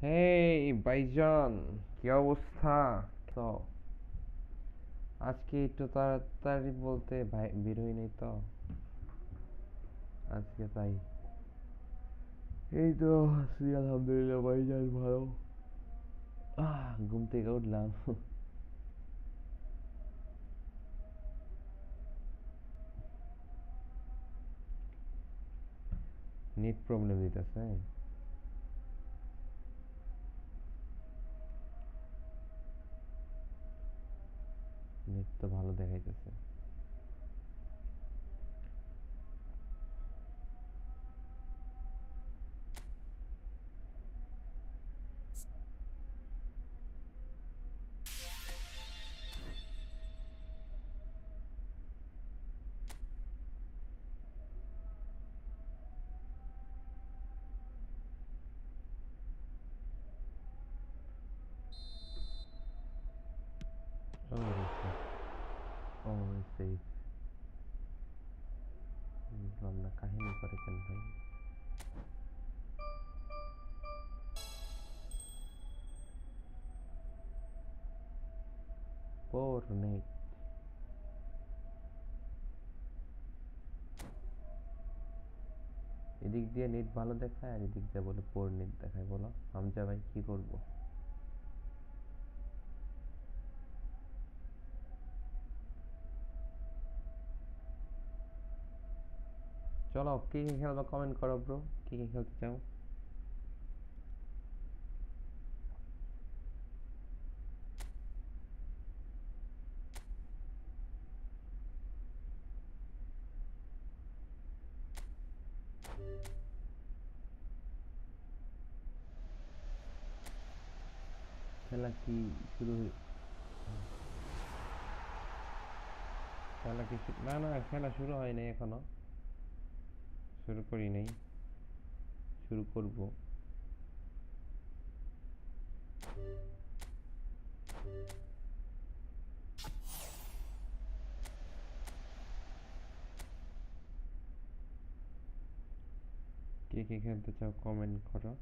হেই ভাইজান, কি অবস্থা? তো আজকে একটু তাড়াতাড়ি বলতে ভাই বেরোই নাই তো আজকে তাই। এই তো আছি আলহামদুলিল্লাহ ভাইজান, ভালো। ঘুম থেকে উঠলাম। নেট প্রবলেম দিতেছে। নেট তো ভালো দেখাইতেছে। ও ও সেই বুঝলাম না, কাহিনী করে কেন ভাই? পোর নেট। এদিক দিয়ে নেট ভালো দেখায় আর এদিক দিয়ে বলে পোর নেট দেখায়। বলো হামজা ভাই, কি করবো? চলো, কে কে খেলবা কমেন্ট করো ব্রো, কে কে খেলতে চাও? খেলা কি শুরু খেলা কি না না, খেলা শুরু হয় নাই এখনো, শুরু করি নাই, শুরু করব। কে কে খেলতে চাও কমেন্ট করো।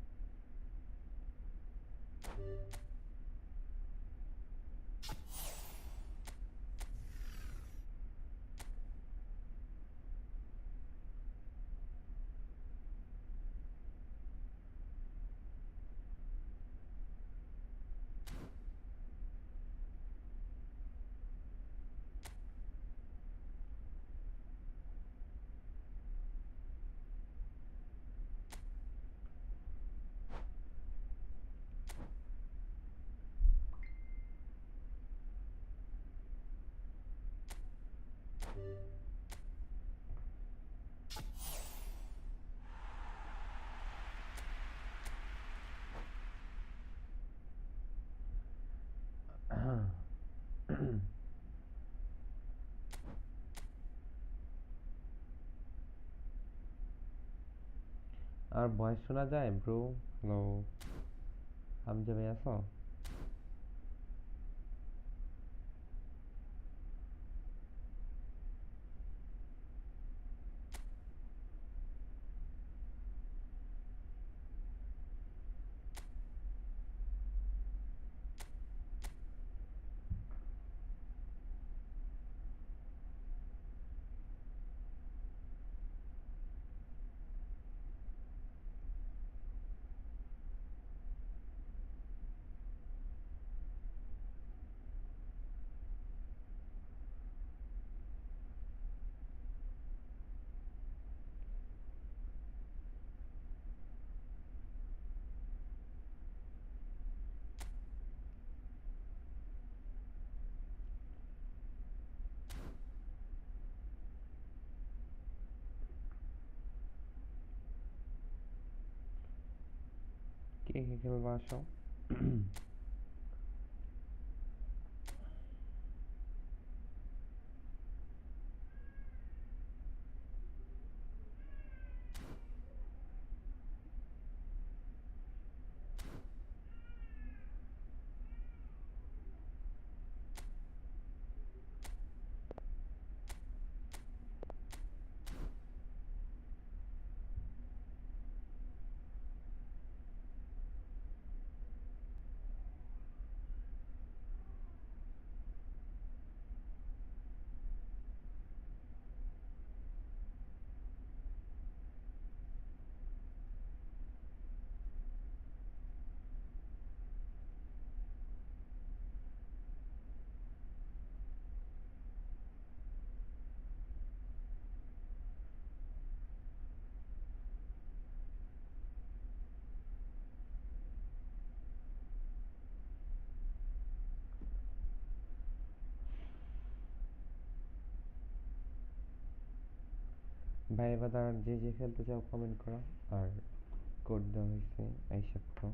আর ভয়েস শোনা যায় ব্রো? হ্যালো, হামজা ভাই আছো? কে কে খেলবা আসো। ভাই বাদার যে খেলতে চাও কমেন্ট করো, আর কোড দেওয়া হয়েছে আইসা করো।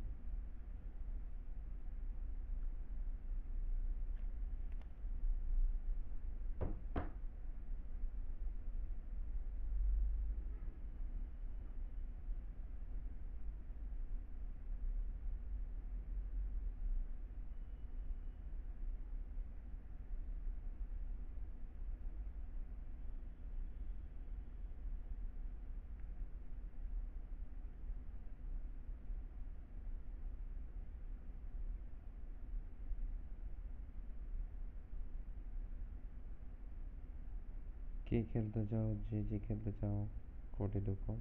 কে খেলতে চাও, যে খেলতে চাও কোডে ঢুকো।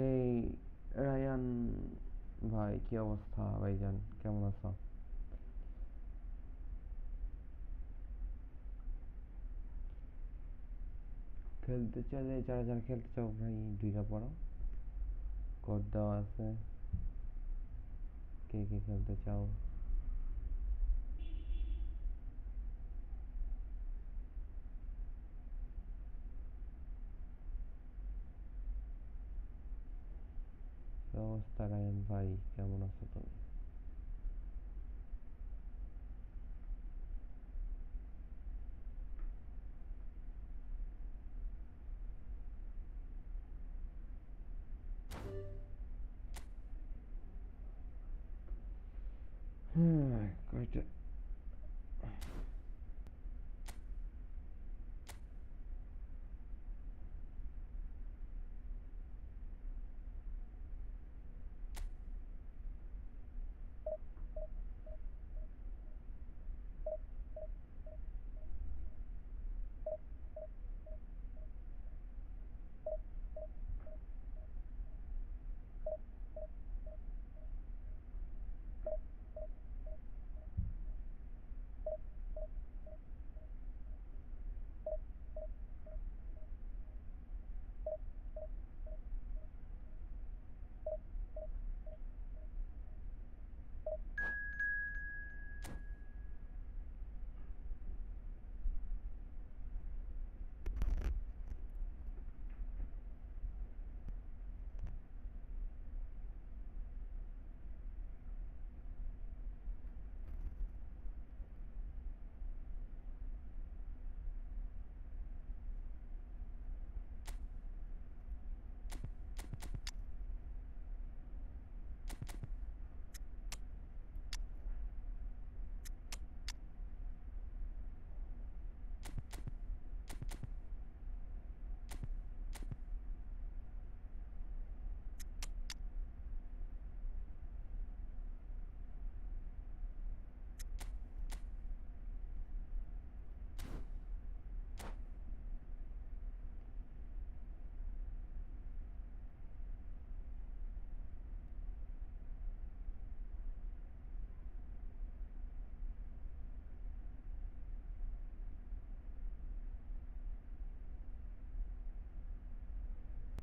এই রায়ান ভাই, কি অবস্থা ভাইজান, কেমন আছো? খেলতে চাইলে যারা যারা খেলতে চাও ভাই ঢুকা পড়ো, কোড দেওয়া আছে। কে কে খেলতে চাও? কি অবস্থা রায়ান ভাই, কেমন আছো তুমি? কয়টা?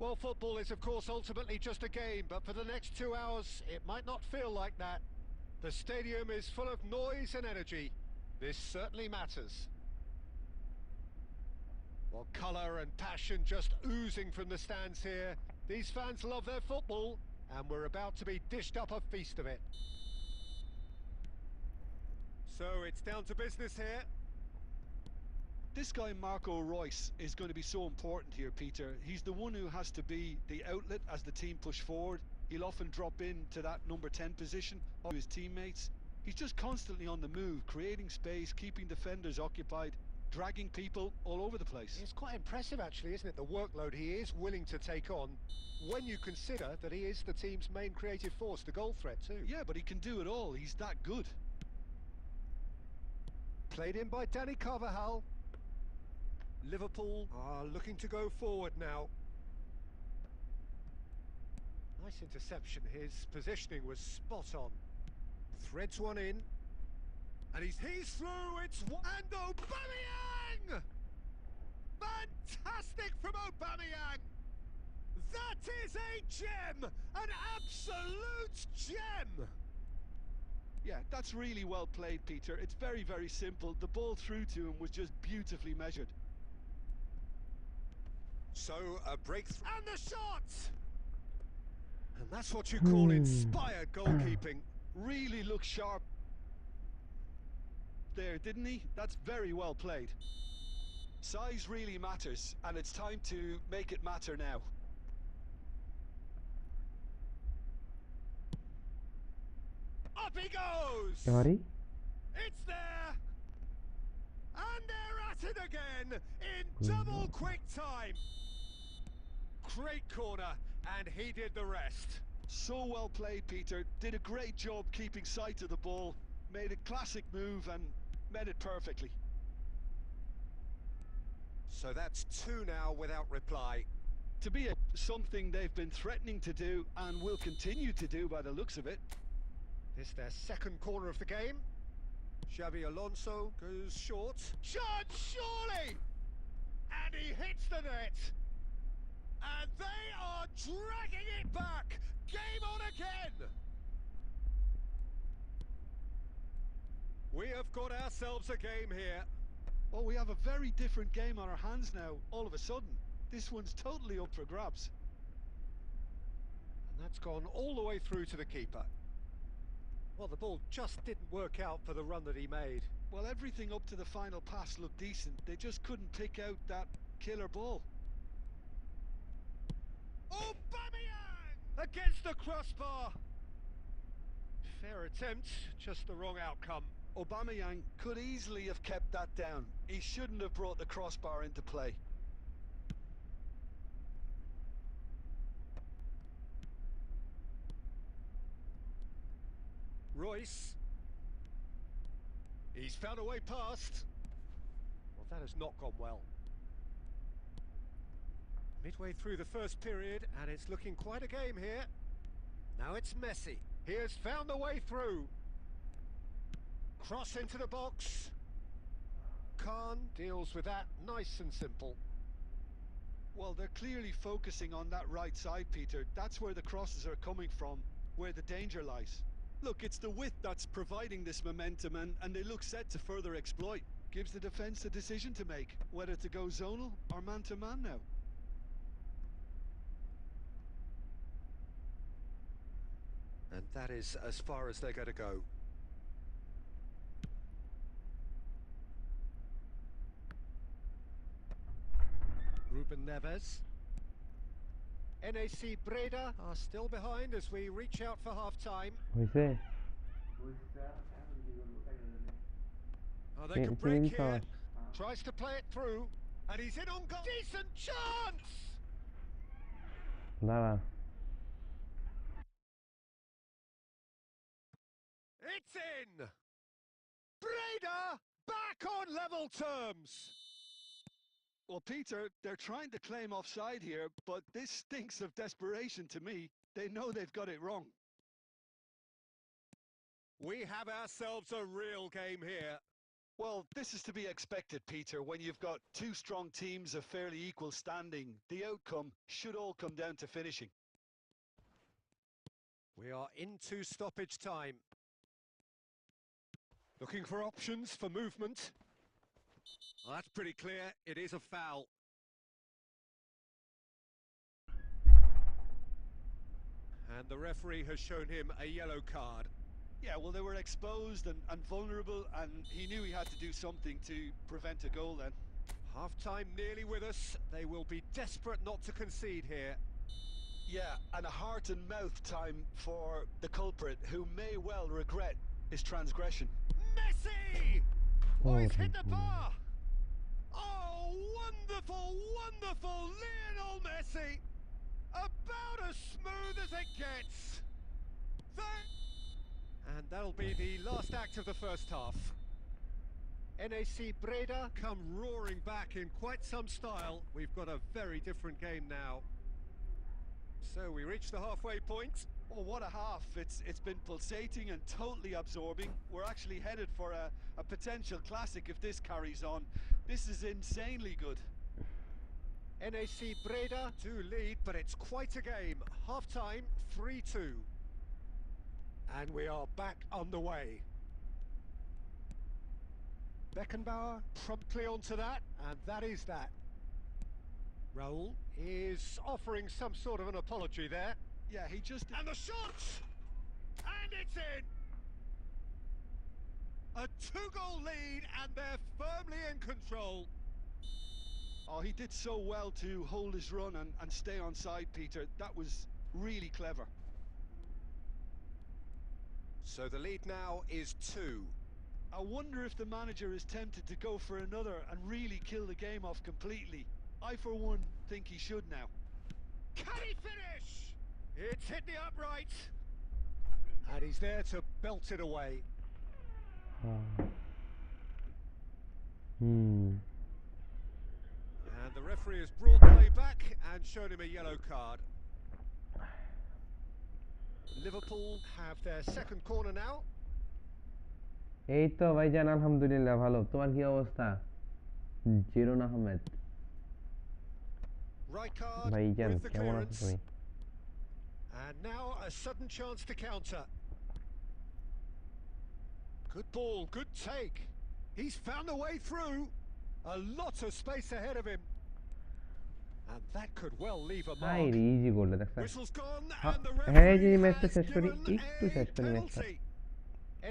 Well, football is, of course, ultimately just a game, but for the next 2 hours, it might not feel like that. The stadium is full of noise and energy. This certainly matters. Well, colour and passion just oozing from the stands here. These fans love their football, and we're about to be dished up a feast of it. So it's down to business here. This guy Marco Reus is going to be so important here, Peter. He's the one who has to be the outlet as the team push forward. He'll often drop into that number 10 position of his teammates. He's just constantly on the move, creating space, keeping defenders occupied, dragging people all over the place. It's quite impressive actually, isn't it, the workload he is willing to take on when you consider that he is the team's main creative force, the goal threat too. Yeah, but he can do it all. He's that good. Played in by Danny Carvajal. Liverpool are looking to go forward now. Nice interception. His positioning was spot on. Threads one in. And he's through. It's one. And Aubameyang! Fantastic from Aubameyang! That is a gem! An absolute gem! Yeah, that's really well played, Peter. It's very, very simple. The ball through to him was just beautifully measured. So, a breakthrough. And the shot! And that's what you call inspired goalkeeping. Really looked sharp there, didn't he? That's very well played. Size really matters, and it's time to make it matter now. Up he goes! Sorry? It's there! And they're at it again in double quick time. Great corner, and he did the rest. So well played, Peter. Did a great job keeping sight of the ball. Made a classic move and met it perfectly. So that's two now without reply. To be something they've been threatening to do and will continue to do by the looks of it. This their second corner of the game. Xabi Alonso goes short. Chance, surely! And he hits the net. And they are dragging it back. Game on again. We have got ourselves a game here. Oh, we have a very different game on our hands now, all of a sudden. This one's totally up for grabs. And that's gone all the way through to the keeper. Well, the ball just didn't work out for the run that he made. Well, everything up to the final pass looked decent. They just couldn't pick out that killer ball. Aubameyang! Against the crossbar. Fair attempt, just the wrong outcome. Aubameyang could easily have kept that down. He shouldn't have brought the crossbar into play. Reus. He's found a way past. Well, that has not gone well. Midway through the first period, and it's looking quite a game here. Now it's Messi. He has found a way through. Cross into the box. Khan deals with that nice and simple. Well, they're clearly focusing on that right side, Peter. That's where the crosses are coming from, where the danger lies. Look, it's the width that's providing this momentum, and they look set to further exploit. Gives the defence a decision to make, whether to go zonal or man-to-man now. And that is as far as they're going to go. Ruben Neves. NAC Breda are still behind as we reach out for half-time. Moisés. Oh, they can break Tiene here. visado. Tries to play it through. And he's in on goal. Decent chance! Nada. It's in! Breda back on level terms! Well, Peter, they're trying to claim offside here, but this stinks of desperation to me. They know they've got it wrong. We have ourselves a real game here. Well, this is to be expected, Peter, when you've got two strong teams of fairly equal standing. The outcome should all come down to finishing. We are into stoppage time. Looking for options for movement. Well, that's pretty clear. It is a foul. And the referee has shown him a yellow card. Yeah, well, they were exposed and vulnerable, and he knew he had to do something to prevent a goal then. Half-time nearly with us. They will be desperate not to concede here. Yeah, and a heart and mouth time for the culprit, who may well regret his transgression. Messi! Oh, he's hit the bar! Oh, wonderful, wonderful Lionel Messi! About as smooth as it gets. And that'll be the last act of the first half. NAC Breda come roaring back in quite some style. We've got a very different game now. So we reach the halfway point. Oh, what a half. It's been pulsating and totally absorbing. We're actually headed for a potential classic if this carries on. This is insanely good. NAC Breda do lead, but it's quite a game. Half-time, 3-2. And we are back underway. Beckenbauer promptly onto that, and that is that. Raul is offering some sort of an apology there. Yeah, he just... And the shot! And it's in! A two-goal lead, and they're firmly in control. Oh, he did so well to hold his run and stay on side, Peter. That was really clever. So the lead now is 2. I wonder if the manager is tempted to go for another and really kill the game off completely. I, for one, think he should now. Can he finish? It's hit the upright. And he's there to belt it away. And the referee has brought play back and shown him a yellow card. Liverpool have their second corner now. এই তো ভাইজান আলহামদুলিল্লাহ ভালো তোমার কি অবস্থা জিরোন Ahmed Rijkaard ভাইজান with the কেমন আছো clearance. তুমি And now a sudden chance to counter. Good ball, good take. He's found a way through. A lot of space ahead of him. And that could well leave a mark. হাই রে easy গোলটা দেখছ Whistle's gone and the হ্যাঁ যে referee ম্যাচটা has শেষ করি given একটু a শেষ করি ম্যাচটা penalty.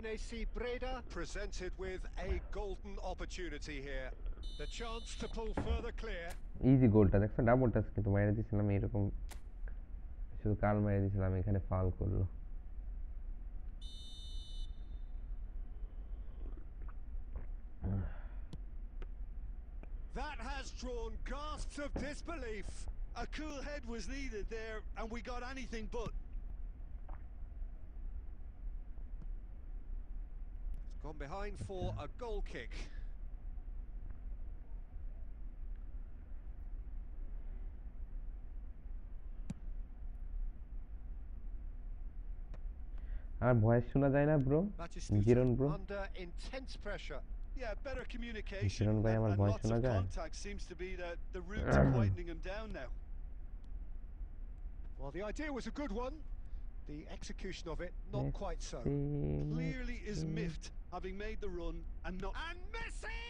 NAC Breda presented with a golden opportunity here. The chance to pull further clear. Easy গোলটা দেখছ ডাবল টাচ কিন্তু মাইরে দিছিলাম এরকম শুধু কাল মাইরে দিছিলাম এখানে ফাউল করলো That has drawn gasps of disbelief. A cool head was needed there, and we got anything but. It's gone behind for a goal kick. আর ভয়েস শোনা যায় না ব্রো জিরন bro Under intense pressure. Yeah, better communication জিরন ভাই আমার and voice lots শোনা of যায় contact seems to be the route to quietening him down now. Well, the idea was a good one. The execution of it, not quite so. Clearly is miffed, having made the run and not... And Messi!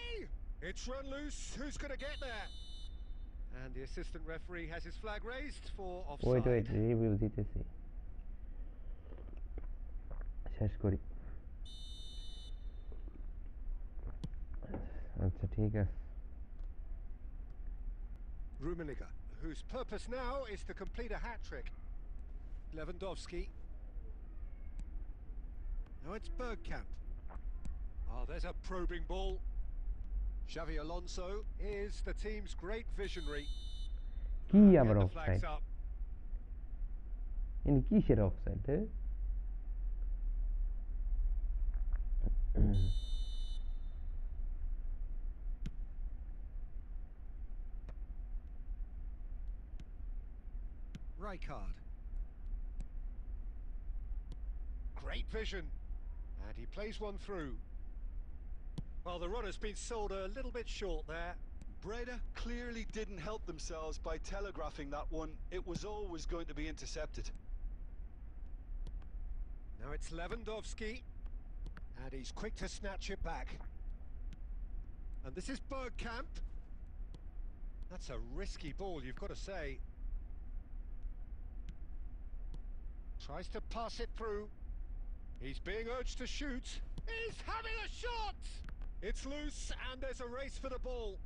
It's run loose. Who's going to get there? And the assistant referee has his flag raised for offside. wait review দিতেছি শেষ করি আচ্ছা ঠিক আছে Rummenigge, whose purpose now is to complete a hat-trick. Lewandowski. Now it's Bergkamp. Oh, there's a probing ball. Xavi Alonso is the team's great visionary. কি আবার And the offside flag's up. ইনি কিসের offside Rijkaard. Great vision. And he plays one through. Well, the runner's been sold a little bit short there. Breda clearly didn't help themselves by telegraphing that one. It was always going to be intercepted. Now it's Lewandowski. And he's quick to snatch it back. And this is Bergkamp. That's a risky ball, you've got to say. Tries to pass it through. He's being urged to shoot. He's having a shot! It's loose and there's a race for the ball.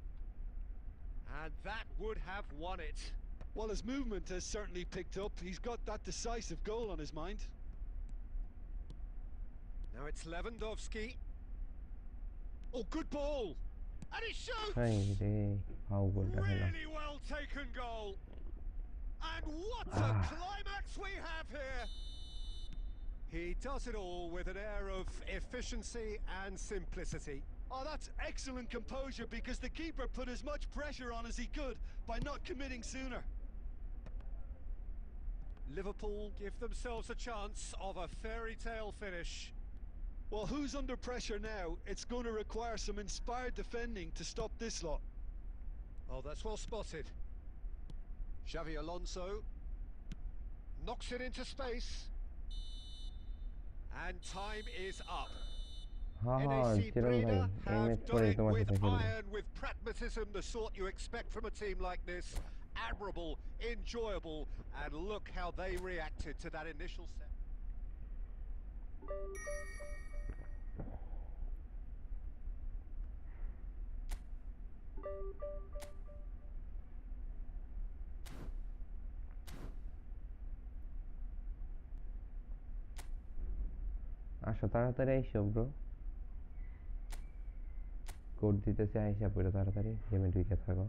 And that would have won it. Well, his movement has certainly picked up. He's got that decisive goal on his mind. Now it's Lewandowski. Oh, good ball! And he shoots! Really well taken goal. And what a climax we have here! He does it all with an air of efficiency and simplicity. Oh, that's excellent composure, because the keeper put as much pressure on as he could by not committing sooner. Liverpool give themselves a chance of a fairy tale finish. Well, who's under pressure now? It's going to require some inspired defending to stop this lot. Oh, that's well spotted. Xavi Alonso knocks it into space. And time is up. NAC Breda have done it with iron, with pragmatism, the sort you expect from a team like this. Admirable, enjoyable, and look how they reacted to that initial set. আসো তাড়াতাড়ি আইসো bro code দিতেছে আইসা পড়ো তাড়াতাড়ি গেমে ঢুকে থাকো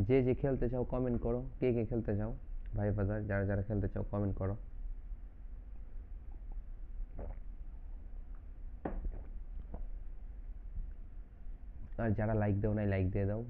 যে যে খেলতে চাও কমেন্ট করো কে কে খেলতে চাও ভাই বাজার যারা যারা খেলতে চাও কমেন্ট করো আর যারা লাইক দাও না লাইক দিয়ে দাও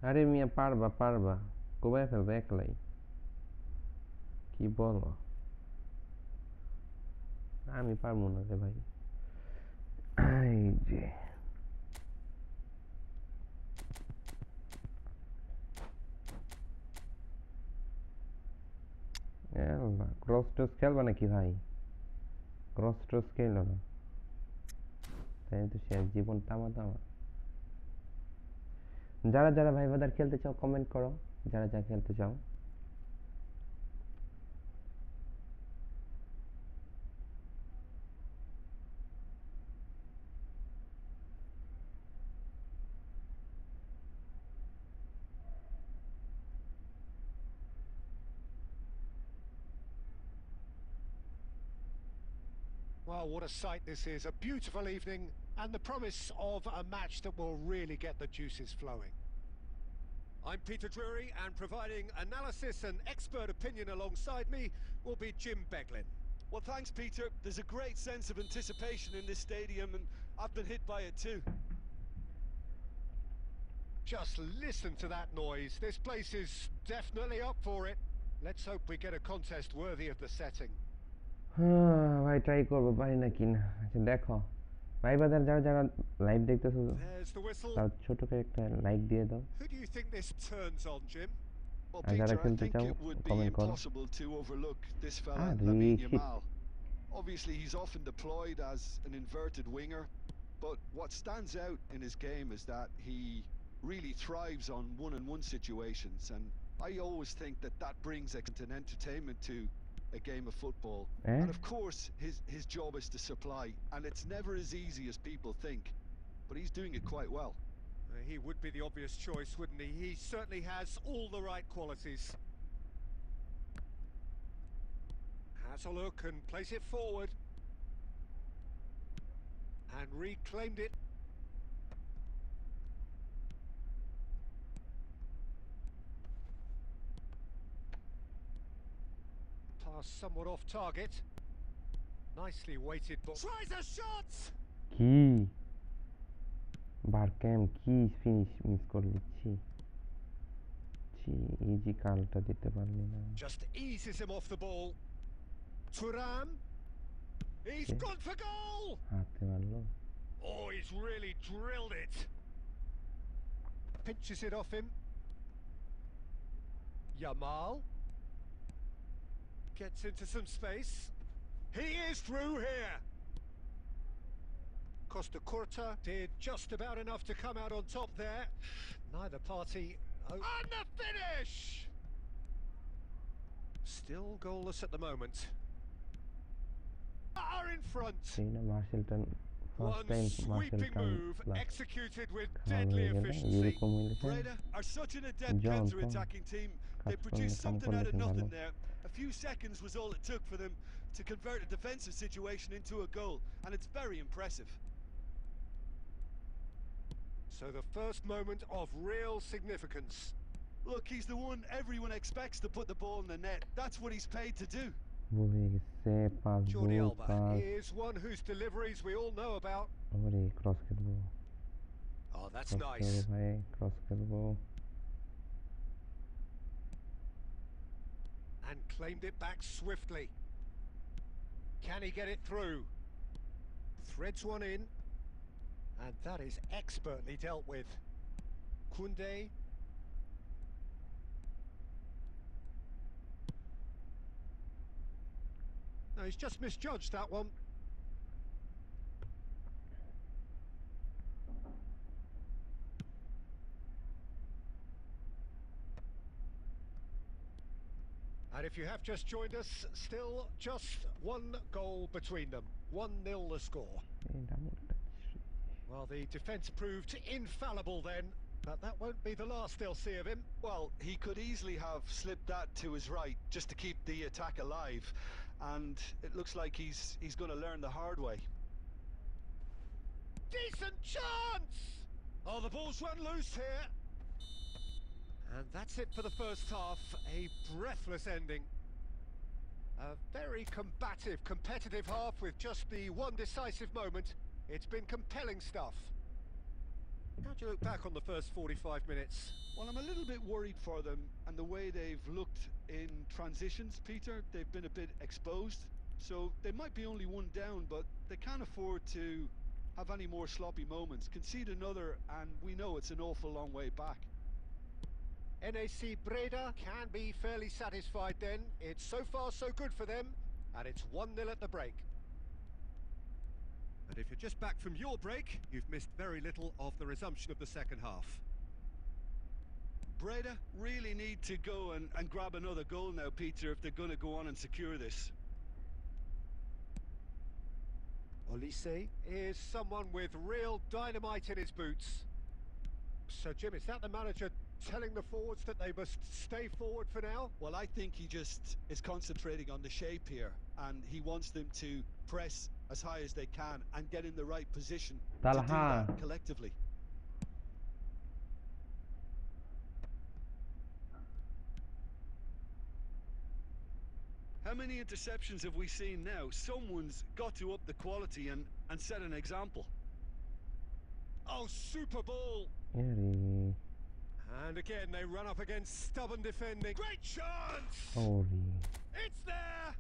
আরে মিয়া পারবা পারবা কোবায় ফেলবে একলাই কি বলো আমি পারবো না রে ভাই এই যে ক্রস টোস খেলবা নাকি ভাই ক্রস টোস খেলো না তাই তো শেষ জীবন তামা তামা যারা যারা ভাই বাদার খেলতে চাও কমেন্ট করো যারা যারা খেলতে চাও Well, what a sight this is. A beautiful evening and the promise of a match that will really get the juices flowing. I'm Peter Drury, and providing analysis and expert opinion alongside me will be Jim Beglin. Well, thanks, Peter. There's a great sense of anticipation in this stadium, and I've been hit by it too. Just listen to that noise. This place is definitely up for it. Let's hope we get a contest worthy of the setting. ভাই try করবো, পারি না কিনা। আচ্ছা দেখো ভাই, বাজার যারা যারা লাইভ দেখতেছো There's the whistle. তার ছোট করে একটা লাইক দিয়ে দাও। Who do you think this turns on, Jim? Well, আর যারা Peter, I খেলতে think চাও it would be কমেন্ট করো। impossible to overlook this fella, Ah, Lamine shit. Yamal. Obviously, he's often deployed as an inverted winger, but what stands out in his game is that he really thrives on one-on-one situations, and I always think that that brings an entertainment to a game of football. And of course, his job is to supply, and it's never as easy as people think, but he's doing it quite well. He would be the obvious choice, wouldn't he? He certainly has all the right qualities. Has a look and plays it forward. And reclaimed it. Pass somewhat off target. Nicely weighted ball. Tries a shot! কি বারক্যাম কি finish miss করলি, ছি ছি, easy কালটা দিতে পারলি না। Just eases him off the ball. Thuram. He's gone for goal! হাতে মারলো। Oh, he's really drilled it. Pinches it off him. Yamal. Gets into some space. He is through here. Costa Curta did just about enough to come out on top there. Neither party... And the finish! Still goalless at the moment. Are in front. সেই না মার্শেলটন first One time sweeping মার্শেলটন move executed with খারাপ deadly হয়ে গেলে efficiency. এরকম হইলে Breda are such an adept John, counter-attacking team. They কাজ produced করলে কাম something করলে out of ভালো। nothing there. A few seconds was all it took for them to convert a defensive situation into a goal, and it's very impressive. So the first moment of real significance. Look, he's the one everyone expects to put the ball in the net. That's what he's paid to do. ভুলে গেছে pass Jordi ball Alba pass. is one whose deliveries we all know about. ওরে cross খেলবো, Oh, that's cross nice. খেলবো ভাই, cross খেলবো। And claimed it back swiftly. Can he get it through? Threads one in. And that is expertly dealt with. Koundé. No, he's just misjudged that one. And if you have just joined us, still just one goal between them. 1-0 the score. এই double touch. Well, the defence proved infallible then, but that won't be the last they'll see of him. Well, he could easily have slipped that to his right just to keep the attack alive, and it looks like he's going to learn the hard way. Decent chance! Oh, the ball's run loose here. And that's it for the first half. A breathless ending. A very combative, competitive half with just the one decisive moment. It's been compelling stuff. How do you look back on the first 45 minutes? Well, I'm a little bit worried for them and the way they've looked in transitions, Peter. They've been a bit exposed, so they might be only one down, but they can't afford to have any more sloppy moments. Concede another and we know it's an awful long way back. NAC Breda can be fairly satisfied then. It's so far so good for them, and it's 1-0 at the break. And if you're just back from your break, you've missed very little of the resumption of the second half. Breda really need to go and grab another goal now, Peter, if they're going to go on and secure this. Olise is someone with real dynamite in his boots. So, Jim, is that the manager telling the forwards that they must stay forward for now? Well, I think he just is concentrating on the shape here, and he wants them to press as high as they can and get in the right position to do Talha. that collectively. How many interceptions have we seen now? Someone's got to up the quality and set an example. Oh, super ball. Yuri. And again, they run up against stubborn defending. Great chance! Holy. It's there!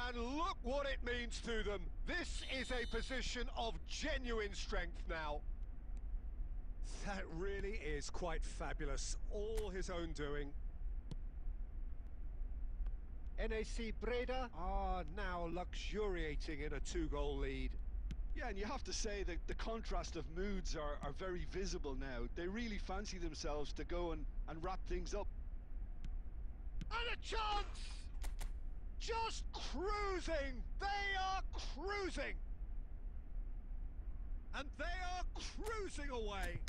And look what it means to them. This is a position of genuine strength now. That really is quite fabulous. All his own doing. NAC Breda are now luxuriating in a 2-goal lead. Yeah, and you have to say that the contrast of moods are very visible now. They really fancy themselves to go and wrap things up. And a chance! Just cruising! They are cruising! And they are cruising away!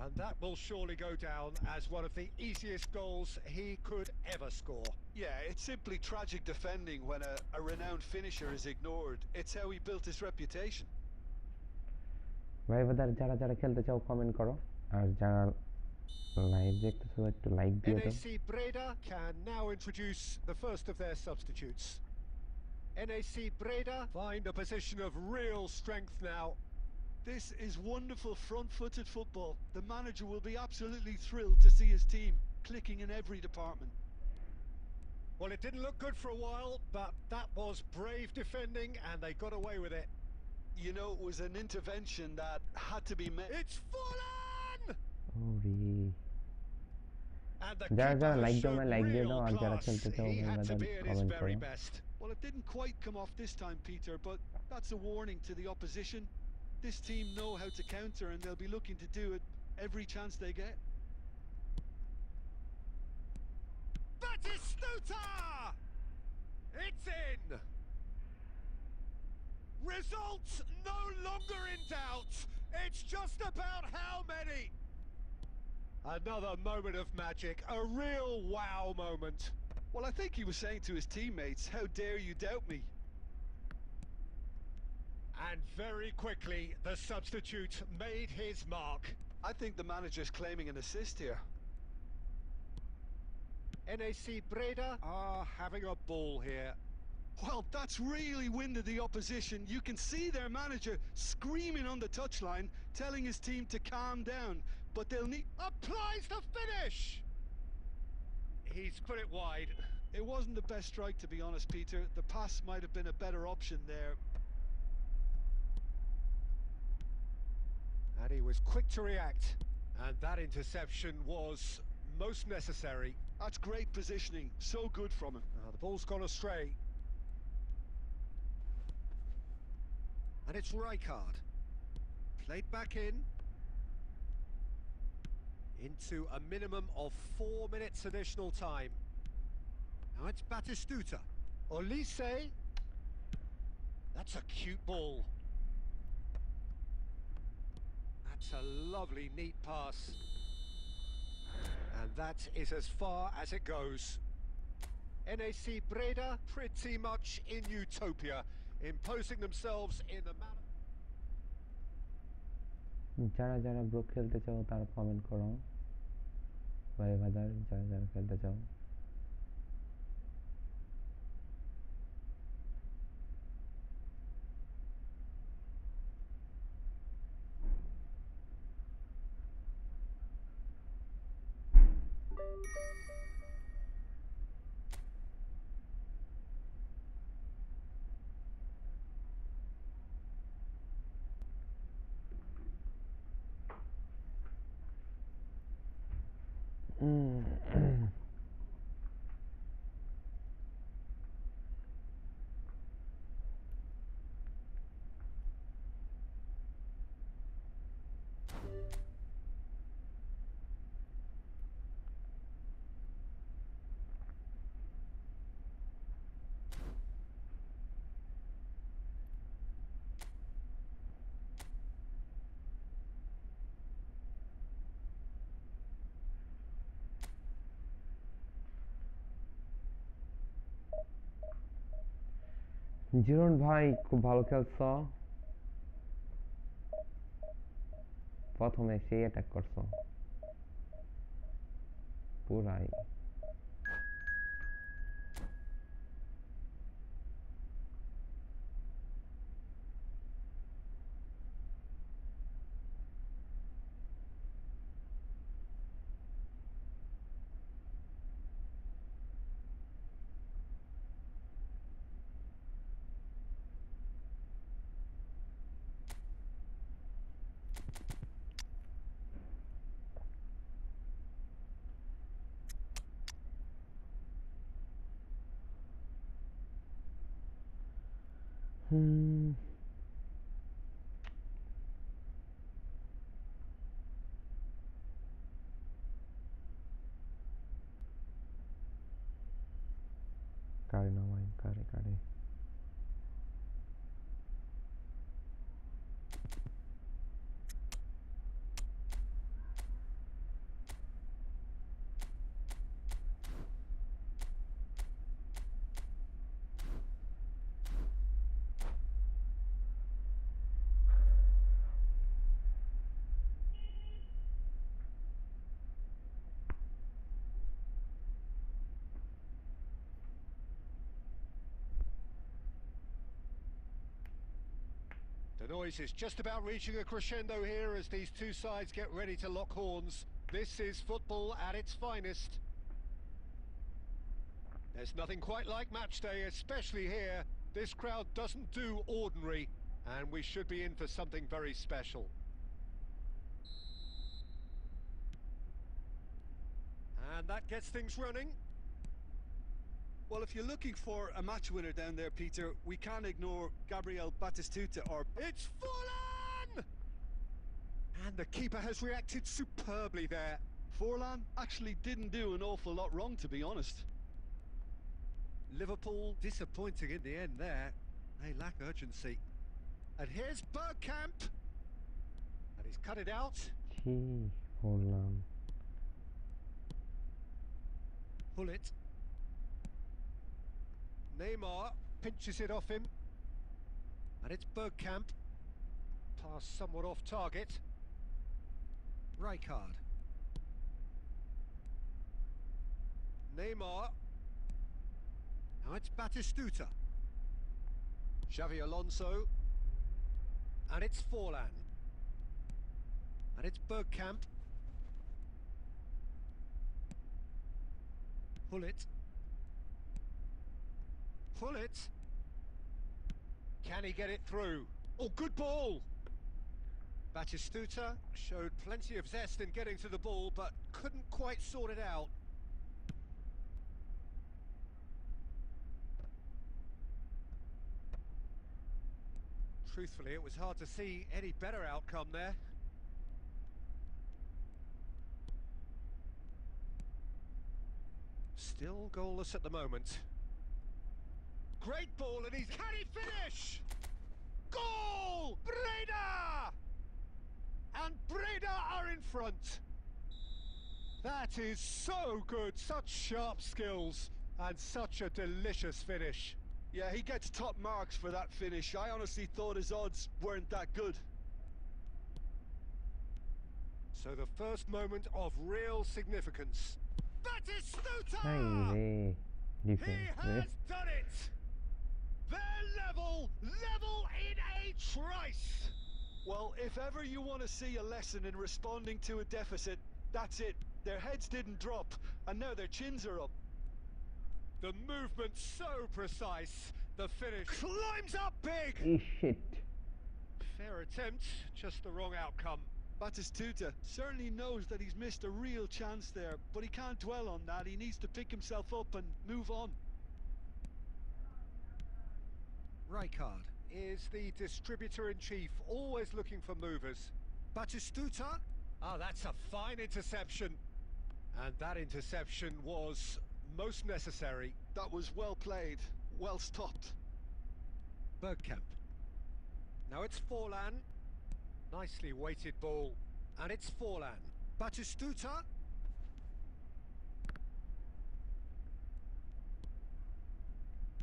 And that will surely go down as one of the easiest goals he could ever score. Yeah, it's simply tragic defending when a renowned finisher is ignored. It's how he built his reputation. ভাই বাদার যারা যারা খেলতে চাও comment করো আর যারা live দেখতেছো একটু like দিয়ে দাও NAC Breda can now introduce the first of their substitutes. NAC Breda find a position of real strength now. This is wonderful front-footed football. The manager will be absolutely thrilled to see his team clicking in every department. Well, it didn't look good for a while, but that was brave defending and they got away with it. You know, it was an intervention that had to be made. It's Fulham! ওরে And the যারা keeper যারা has like দাও shown like দিয়ে real দাও আর যারা class. খেলতে চাও He ভাই had to বাদার be at his comment very করো best. Well, it didn't quite come off this time, Peter, but that's a warning to the opposition. This team know how to counter and they'll be looking to do it every chance they get. Batistuta! It's in! Results no longer in doubt. It's just about how many. Another moment of magic, a real wow moment. Well, I think he was saying to his teammates, how dare you doubt me? And very quickly, the substitute made his mark. I think the manager's claiming an assist here. NAC Breda are having a ball here. Well, that's really winded the opposition. You can see their manager screaming on the touchline, telling his team to calm down, but they'll need... Applies the finish! He's put it wide. It wasn't the best strike, to be honest, Peter. The pass might have been a better option there. And he was quick to react. And that interception was most necessary. That's great positioning. So good from him. Now the ball's gone astray. And it's Rijkaard. Played back in. Into a minimum of 4 minutes additional time. Now it's Batistuta. Olise. That's a cute ball. That's a lovely, neat pass. And that is as far as it goes. NAC Breda pretty much in utopia, imposing themselves in the manner... যারা যারা bro খেলতে চাও তারা comment করো ভাই বাদার যারা যারা খেলতে চাও জিরন ভাই খুব ভালো খেলছো, প্রথমে সেই অ্যাটাক করছো পুরাই। হুম, কারে নামাই, কারে কারে। The noise is just about reaching a crescendo here as these two sides get ready to lock horns. This is football at its finest. There's nothing quite like match day, especially here. This crowd doesn't do ordinary, and we should be in for something very special. And that gets things running. Well, if you're looking for a match winner down there, Peter, we can't ignore Gabriel Batistuta or... It's Forlan! And the keeper has reacted superbly there. Forlan actually didn't do an awful lot wrong, to be honest. Liverpool disappointing in the end there. They lack urgency. And here's Bergkamp. And he's cut it out. ছি, বললাম। Pull it. Neymar pinches it off him. And it's Bergkamp. Pass somewhat off target. Rijkaard. Neymar. Now it's Batistuta. Xavi Alonso. And it's Forlan. And it's Bergkamp. Pull it. Pull it. Can he get it through? Oh, good ball! Batistuta showed plenty of zest in getting to the ball, but couldn't quite sort it out. Truthfully, it was hard to see any better outcome there. Still goalless at the moment. Great ball, and can he finish? Goal! Breda! And Breda are in front. That is so good, such sharp skills, and such a delicious finish. Yeah, he gets top marks for that finish. I honestly thought his odds weren't that good. So the first moment of real significance. Batistuta! হাই রে, He defence রে। has done it! They're level in a trice! Well, if ever you want to see a lesson in responding to a deficit, that's it. Their heads didn't drop, and now their chins are up. The movement so precise, the finish climbs up big! Shit. Fair attempt, just the wrong outcome. Batistuta certainly knows that he's missed a real chance there, but he can't dwell on that. He needs to pick himself up and move on. Rijkaard is the distributor-in-chief, always looking for movers. Batistuta? Oh, that's a fine interception. And that interception was most necessary. That was well played, well stopped. Bergkamp. Now it's Forlan. Nicely weighted ball. And it's Forlan. Batistuta.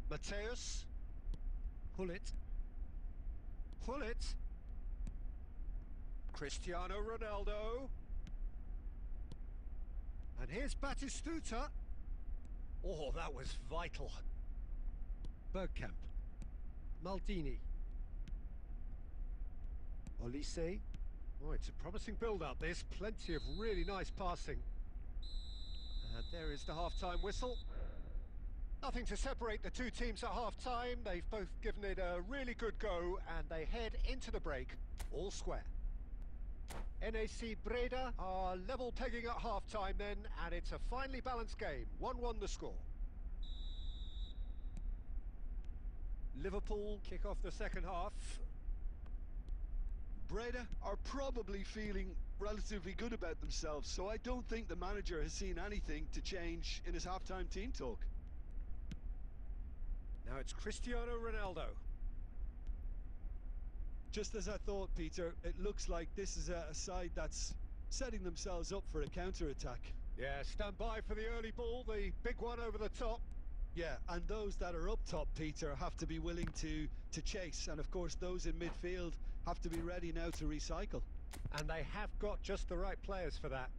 Mateus. Pull it. Pull it. Cristiano Ronaldo. And here's Batistuta. Oh, that was vital. Bergkamp. Maldini. Olise. Oh, it's a promising build-up, this. Plenty of really nice passing. And there is the half-time whistle. Nothing to separate the two teams at half-time. They've both given it a really good go, and they head into the break, all square. NAC Breda are level pegging at half-time then, and it's a finely balanced game. 1-1 the score. Liverpool kick off the second half. Breda are probably feeling relatively good about themselves, so I don't think the manager has seen anything to change in his half-time team talk. Now it's Cristiano Ronaldo. Just as I thought, Peter, it looks like this is a side that's setting themselves up for a counter-attack. Yeah, stand by for the early ball, the big one over the top. Yeah, and those that are up top, Peter, have to be willing to chase. And of course, those in midfield have to be ready now to recycle. And they have got just the right players for that.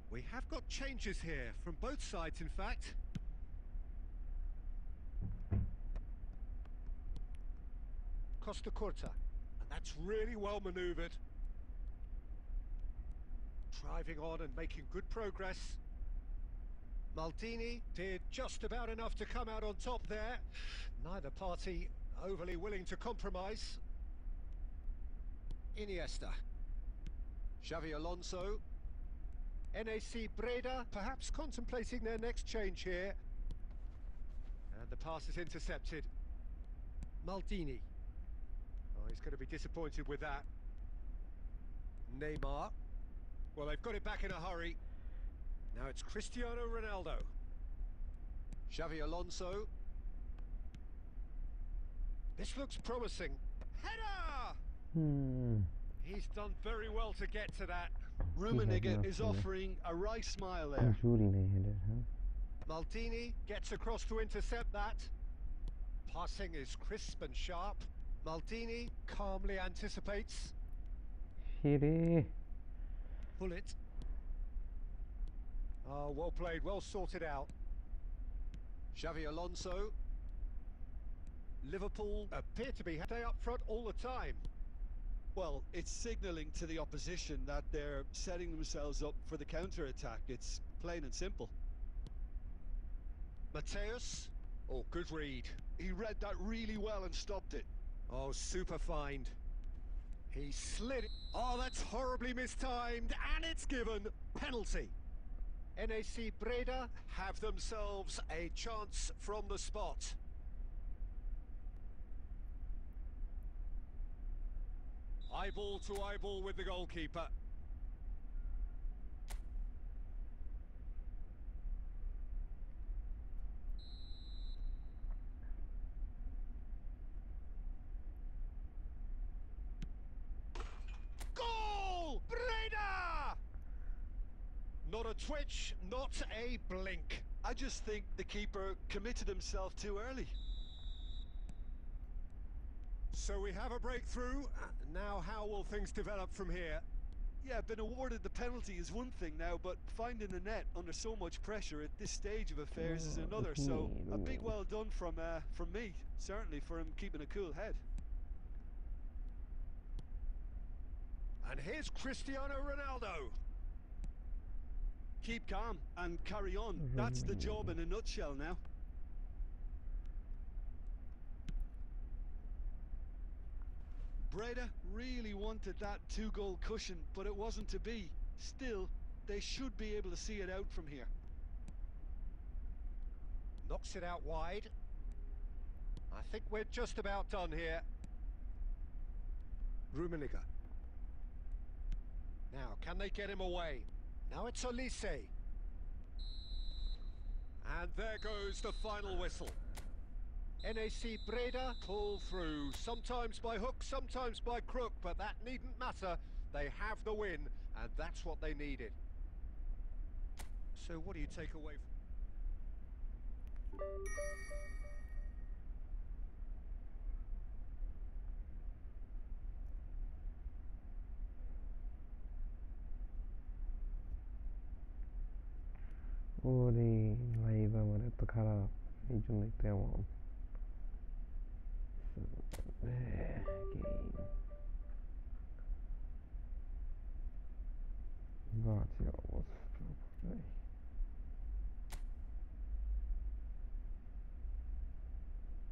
We have got changes here, from both sides in fact. Costa Curta, and that's really well manoeuvred. Driving on and making good progress. Maldini did just about enough to come out on top there. Neither party overly willing to compromise. Iniesta. Xavi Alonso. NAC Breda perhaps contemplating their next change here. And the pass is intercepted. Maldini. Oh, he's going to be disappointed with that. Neymar. Well, they've got it back in a hurry. Now it's Cristiano Ronaldo. Xavi Alonso. This looks promising. Header! He's done very well to get to that. Rummenigge is offering a wry smile there. Maldini gets across to intercept that. Passing is crisp and sharp. Maldini calmly anticipates. Pull it. Oh, well played, well sorted out. Xavi Alonso. Liverpool appear to be up front all the time. Well, it's signalling to the opposition that they're setting themselves up for the counter-attack. It's plain and simple. Mateus. Oh, good read. He read that really well and stopped it. Oh, super find. He slid it. Oh, that's horribly mistimed, and it's given. Penalty. NAC Breda have themselves a chance from the spot. Eyeball to eyeball with the goalkeeper. Not a twitch, not a blink. I just think the keeper committed himself too early. So we have a breakthrough. Now how will things develop from here? Yeah, been awarded the penalty is one thing now, but finding the net under so much pressure at this stage of affairs is another. So a big well done from me, certainly, for him keeping a cool head. And here's Cristiano Ronaldo. Keep calm and carry on. That's the job in a nutshell now. Breda really wanted that 2-goal cushion, but it wasn't to be. Still, they should be able to see it out from here. Knocks it out wide. I think we're just about done here. Rummenigge. Now, can they get him away? Now it's Olise. And there goes the final whistle. NAC Breda pull through, sometimes by hook, sometimes by crook, but that needn't matter. They have the win, and that's what they needed. So what do you take away from... ওরে live আমার এত খারাপ এই জন্যই তো এমন game